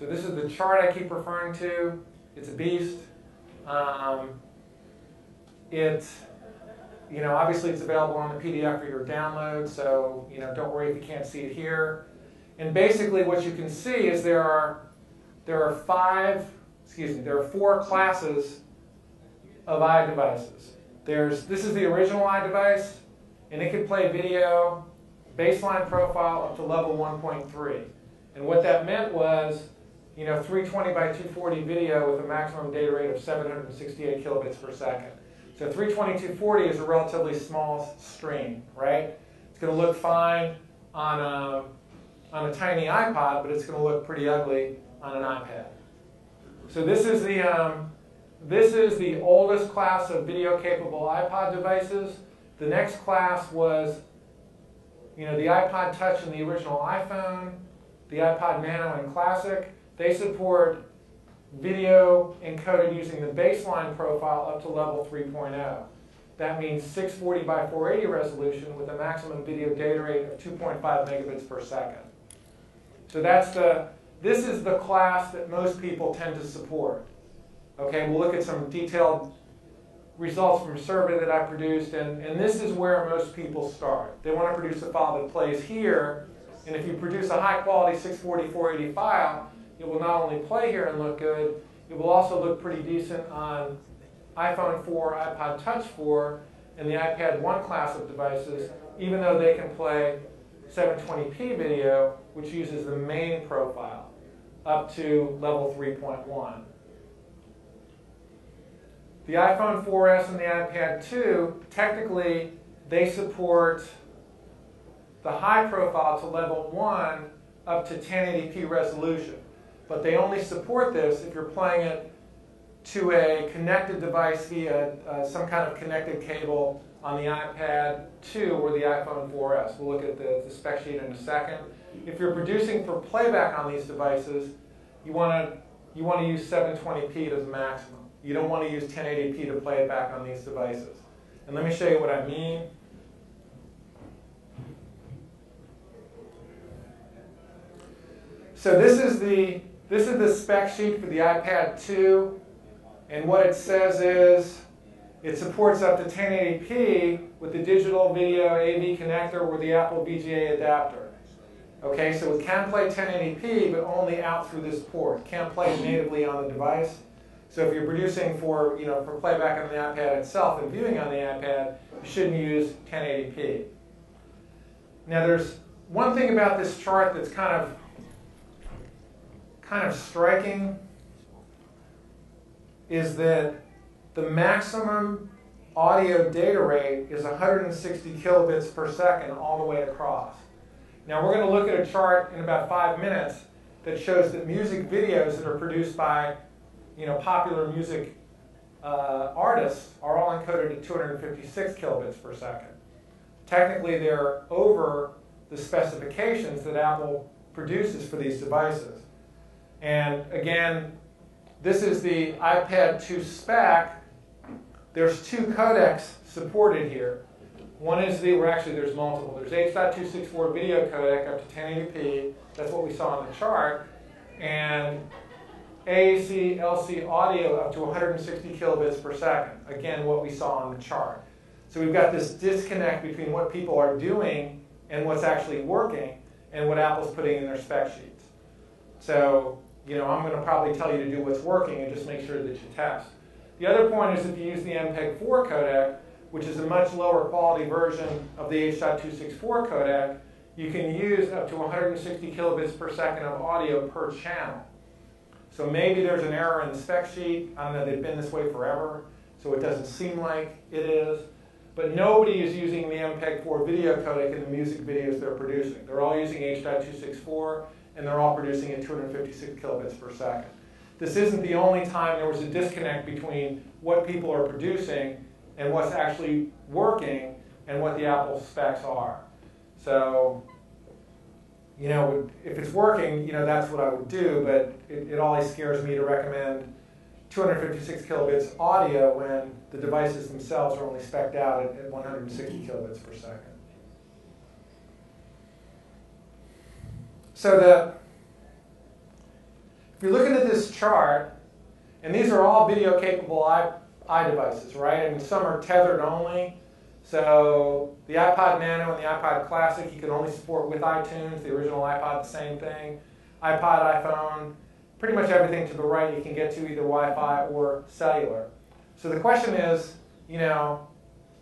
So this is the chart I keep referring to. It's a beast. Obviously it's available on the PDF for your download, so don't worry if you can't see it here. And basically what you can see is there are four classes of iDevices. This is the original iDevice, and it can play video, baseline profile up to level 1.3. And what that meant was, 320 by 240 video with a maximum data rate of 768 kilobits per second. So 320, 240 is a relatively small stream, right? It's going to look fine on a tiny iPod, but it's going to look pretty ugly on an iPad. So this is the oldest class of video-capable iPod devices. The next class was, the iPod Touch and the original iPhone, the iPod Nano and Classic. They support video encoded using the baseline profile up to level 3.0. That means 640 by 480 resolution with a maximum video data rate of 2.5 megabits per second. So this is the class that most people tend to support. Okay, we'll look at some detailed results from a survey that I produced, and this is where most people start. They want to produce a file that plays here, and if you produce a high-quality 640, 480 file, it will not only play here and look good, it will also look pretty decent on iPhone 4, iPod Touch 4, and the iPad 1 class of devices, even though they can play 720p video, which uses the main profile, up to level 3.1. The iPhone 4S and the iPad 2, technically, they support the high profile to level 1 up to 1080p resolution. But they only support this if you're playing it to a connected device via some kind of connected cable on the iPad 2 or the iPhone 4S. We'll look at the spec sheet in a second. If you're producing for playback on these devices, you want to use 720p to the maximum. You don't want to use 1080p to play it back on these devices. And let me show you what I mean. So this is the spec sheet for the iPad 2, and what it says is it supports up to 1080p with the digital video AV connector or the Apple VGA adapter. Okay, so it can play 1080p, but only out through this port. It can't play it natively on the device. So if you're producing for playback on the iPad itself and viewing on the iPad, you shouldn't use 1080p. Now there's one thing about this chart that's kind of striking, is that the maximum audio data rate is 160 kilobits per second all the way across. Now we're going to look at a chart in about 5 minutes that shows that music videos that are produced by popular music artists are all encoded at 256 kilobits per second. Technically, they're over the specifications that Apple produces for these devices. And again, this is the iPad 2 spec. There's 2 codecs supported here. One is there's multiple. There's H.264 video codec up to 1080p. That's what we saw on the chart. And AAC LC audio up to 160 kilobits per second. Again, what we saw on the chart. So we've got this disconnect between what people are doing and what's actually working and what Apple's putting in their spec sheets. So, I'm going to probably tell you to do what's working and just make sure that you test. The other point is if you use the MPEG-4 codec, which is a much lower quality version of the H.264 codec, you can use up to 160 kilobits per second of audio per channel. So maybe there's an error in the spec sheet. I don't know, they've been this way forever, so it doesn't seem like it is. But nobody is using the MPEG-4 video codec in the music videos they're producing. They're all using H.264, and they're all producing at 256 kilobits per second. This isn't the only time there was a disconnect between what people are producing and what's actually working and what the Apple specs are. So, if it's working, that's what I would do, but it always scares me to recommend 256 kilobits audio when the devices themselves are only spec'd out at 160 kilobits per second. So if you're looking at this chart, and these are all video-capable iDevices, right? I mean, some are tethered only. So the iPod Nano and the iPod Classic, you can only support with iTunes. The original iPod, the same thing. iPod, iPhone, pretty much everything to the right you can get to either Wi-Fi or cellular. So the question is, you know,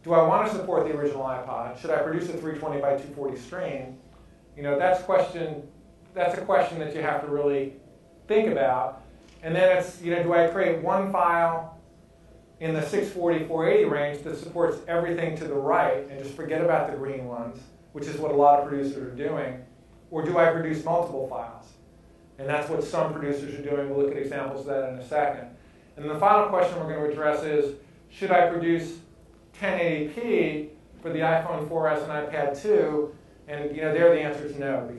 do I want to support the original iPod? Should I produce a 320 by 240 stream? You know, that's a question that you have to really think about. And then it's, you know, do I create one file in the 640, 480 range that supports everything to the right and just forget about the green ones, which is what a lot of producers are doing, or do I produce multiple files? And that's what some producers are doing. We'll look at examples of that in a second. And the final question we're going to address is, should I produce 1080p for the iPhone 4S and iPad 2? And you know, there the answer is no, because